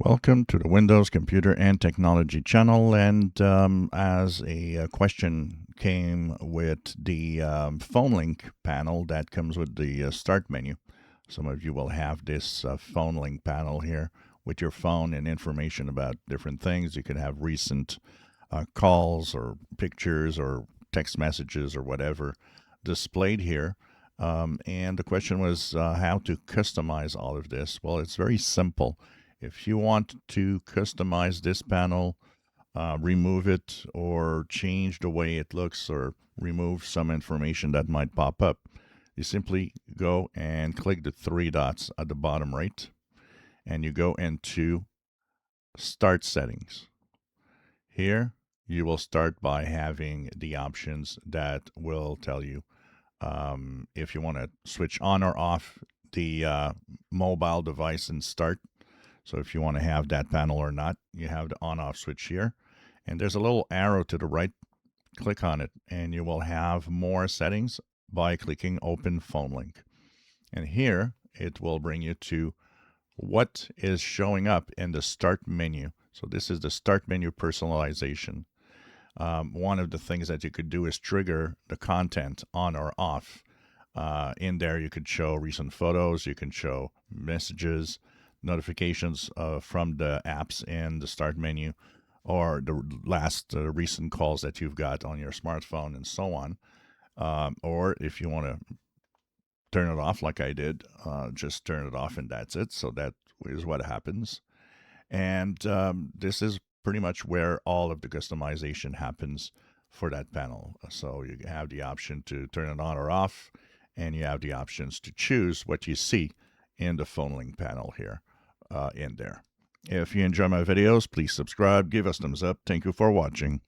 Welcome to the Windows Computer and Technology channel. And as a question came with the phone link panel that comes with the start menu, some of you will have this phone link panel here with your phone and information about different things. You could have recent calls or pictures or text messages or whatever displayed here. And the question was how to customize all of this. Well, it's very simple. If you want to customize this panel, remove it or change the way it looks or remove some information that might pop up, you simply go and click the three dots at the bottom right and you go into Start Settings. Here, you will start by having the options that will tell you if you want to switch on or off the mobile device and start. So if you want to have that panel or not, you have the on-off switch here. And there's a little arrow to the right. Click on it, and you will have more settings by clicking Open Phone Link. And here, it will bring you to what is showing up in the Start menu. So this is the Start menu personalization. One of the things that you could do is trigger the content on or off. In there, you could show recent photos, you can show messages, notifications from the apps in the start menu, or the last recent calls that you've got on your smartphone and so on. Or if you want to turn it off like I did, just turn it off and that's it. So that is what happens. And this is pretty much where all of the customization happens for that panel. So you have the option to turn it on or off, and you have the options to choose what you see in the phone link panel here in there. If you enjoy my videos, please subscribe, give us thumbs up. Thank you for watching.